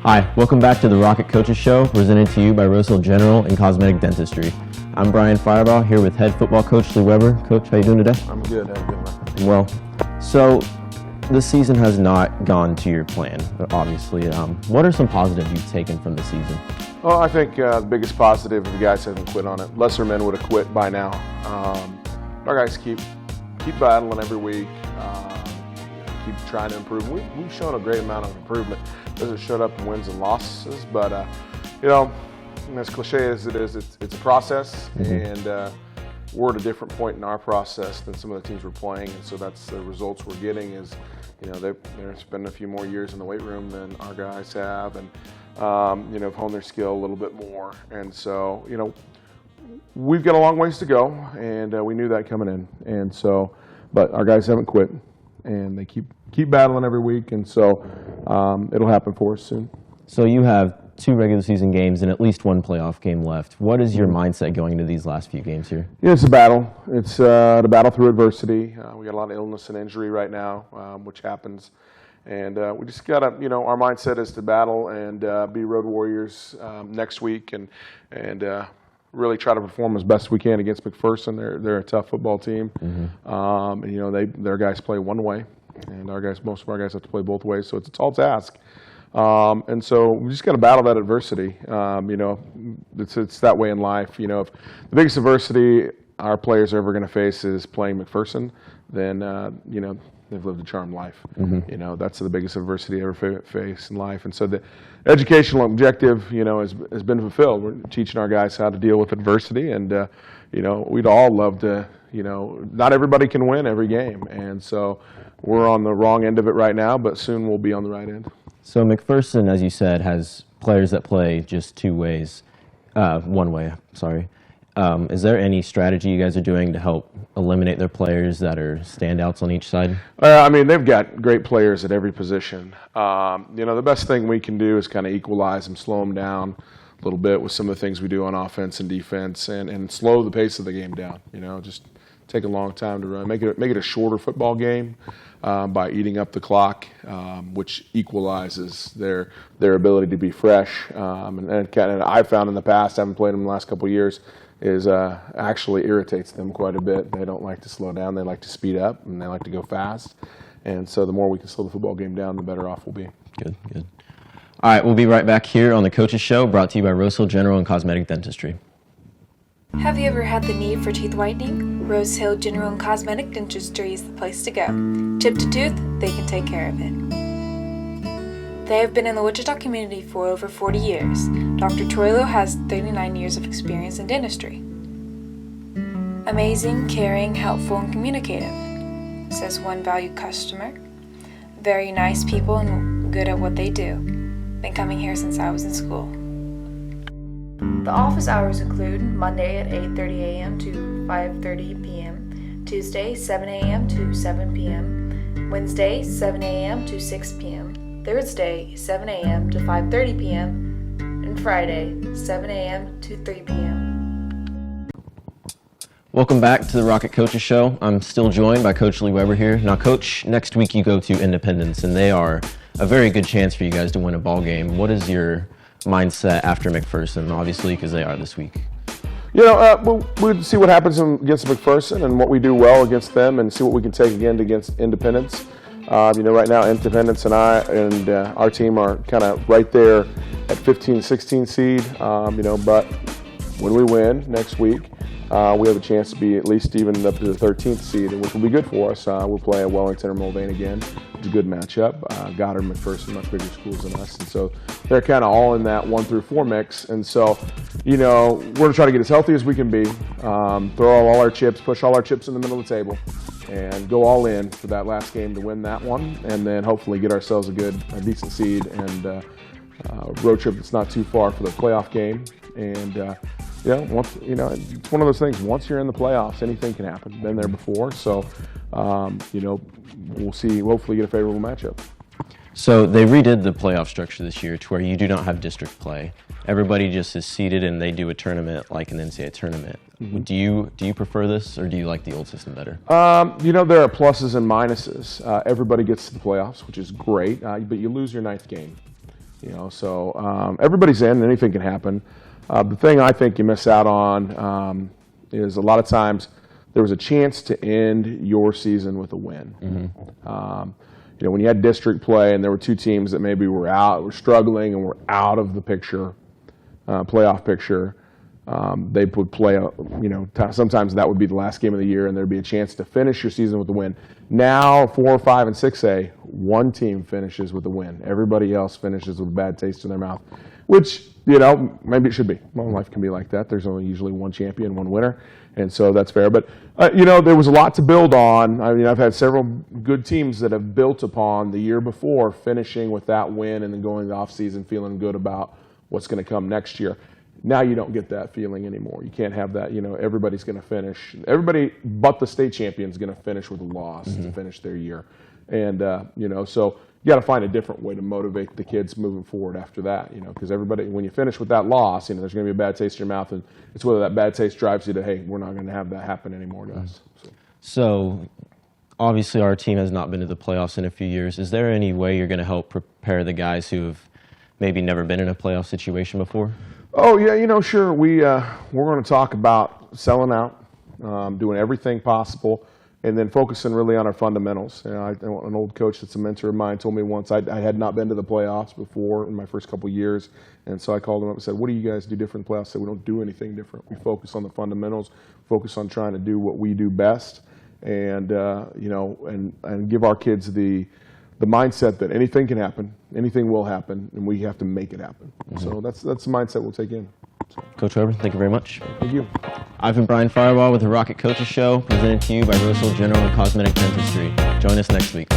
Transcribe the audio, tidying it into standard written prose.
Hi, welcome back to the Rocket Coaches Show, presented to you by Rose Hill General and Cosmetic Dentistry. I'm Brian Firebaugh, here with head football coach Lee Weber. Coach, how you doing today? I'm good, man. Well, so this season has not gone to your plan, obviously. What are some positives you've taken from the season? Well, I think the biggest positive, the guys haven't quit on it. Lesser men would have quit by now. Our guys keep battling every week, keep trying to improve. We've shown a great amount of improvement. Doesn't show up in wins and losses, but as cliche as it is, it's a process, and we're at a different point in our process than some of the teams we're playing, and so that's the results we're getting. Is they're spending a few more years in the weight room than our guys have, and have honed their skill a little bit more, and so we've got a long ways to go, and we knew that coming in, and so, but our guys haven't quit, and they keep battling every week, and so it'll happen for us soon. So you have 2 regular season games and at least 1 playoff game left. What is your mindset going into these last few games here? Yeah, it's a battle. It's the battle through adversity. We got a lot of illness and injury right now, which happens. And we just got to, our mindset is to battle and be road warriors next week and really try to perform as best we can against McPherson. They're a tough football team. And their guys play one way, and most of our guys have to play both ways, so it's a tall task. And so we just got to battle that adversity. It's that way in life. If the biggest adversity our players are ever going to face is playing McPherson, then they've lived a charmed life. That's the biggest adversity they ever face in life. And so the educational objective, has been fulfilled. We're teaching our guys how to deal with adversity, and we'd all love to. Not everybody can win every game, and so we're on the wrong end of it right now, but soon we'll be on the right end. So McPherson, as you said, has players that play just one way. Is there any strategy you guys are doing to help eliminate their players that are standouts on each side? They've got great players at every position. The best thing we can do is kind of equalize them, slow them down a little bit with some of the things we do on offense and defense, and slow the pace of the game down. Just take a long time to run. Make it a shorter football game by eating up the clock, which equalizes their ability to be fresh. And I found in the past, I haven't played them in the last couple of years, is actually irritates them quite a bit. They don't like to slow down. They like to speed up, and they like to go fast. And so the more we can slow the football game down, the better off we'll be. Good. All right, we'll be right back here on the Coaches Show, brought to you by Rose Hill General and Cosmetic Dentistry. Have you ever had the need for teeth whitening? Rose Hill General and Cosmetic Dentistry is the place to go. Chip to tooth, they can take care of it. They have been in the Wichita community for over 40 years. Dr. Troilo has 39 years of experience in dentistry. Amazing, caring, helpful, and communicative, says one valued customer. Very nice people and good at what they do. Been coming here since I was in school. The office hours include Monday at 8:30 a.m. to 5:30 p.m., Tuesday 7 a.m. to 7 p.m., Wednesday 7 a.m. to 6 p.m., Thursday 7 a.m. to 5:30 p.m., and Friday 7 a.m. to 3 p.m. Welcome back to the Rocket Coaches Show. I'm still joined by Coach Lee Weber here. Now, Coach, next week you go to Independence, and they are a very good chance for you guys to win a ball game. What is your mindset after McPherson, obviously, because they are this week? We'll see what happens against McPherson and what we do well against them, and see what we can take again against Independence. Right now, Independence and I and our team are kind of right there at 15, 16 seed. But when we win next week, we have a chance to be at least even up to the 13th seed, which will be good for us. We'll play at Wellington or Mulvane again. It's a good matchup. Goddard and McPherson, much bigger schools than us, and so they're kind of all in that 1 through 4 mix. And so, we're going to try to get as healthy as we can be, throw all our chips, push all our chips in the middle of the table, and go all in for that last game to win that one, and then hopefully get ourselves a decent seed and road trip that's not too far for the playoff game. And it's one of those things. Once you're in the playoffs, anything can happen. Been there before, so we'll see. Hopefully, get a favorable matchup. So they redid the playoff structure this year to where you do not have district play. Everybody just is seeded and they do a tournament like an NCAA tournament. Mm-hmm. Do you prefer this, or do you like the old system better? There are pluses and minuses. Everybody gets to the playoffs, which is great, but you lose your 9th game. So everybody's in. Anything can happen. The thing I think you miss out on is a lot of times there was a chance to end your season with a win. When you had district play and there were two teams that maybe were struggling and were out of the picture, playoff picture, they would play, sometimes that would be the last game of the year and there'd be a chance to finish your season with a win. Now, 4, 5, and 6A, one team finishes with a win. Everybody else finishes with a bad taste in their mouth, which, maybe it should be. Well, life can be like that. There's only usually one champion, one winner, and so that's fair. But, there was a lot to build on. I mean, I've had several good teams that have built upon the year before finishing with that win and then going the offseason feeling good about what's going to come next year. Now you don't get that feeling anymore. You can't have that. Everybody's going to finish. Everybody but the state champion is going to finish with a loss to finish their year. And, so you got to find a different way to motivate the kids moving forward after that, because everybody, when you finish with that loss, there's going to be a bad taste in your mouth. And it's whether that bad taste drives you to, hey, we're not going to have that happen anymore to us. So obviously our team has not been to the playoffs in a few years. Is there any way you're going to help prepare the guys who have maybe never been in a playoff situation before? Oh, yeah, sure. We're going to talk about selling out, doing everything possible, and then focusing really on our fundamentals. An old coach that's a mentor of mine told me once I had not been to the playoffs before in my first couple of years, and so I called him up and said, what do you guys do different in the playoffs? I said, we don't do anything different. We focus on the fundamentals, focus on trying to do what we do best, and and give our kids the mindset that anything can happen, anything will happen, and we have to make it happen. So that's the mindset we'll take in. So. Coach Weber, thank you very much. Thank you. I've been Brian Firebaugh with the Rocket Coaches Show, presented to you by Roseville General and Cosmetic Dentistry. Join us next week.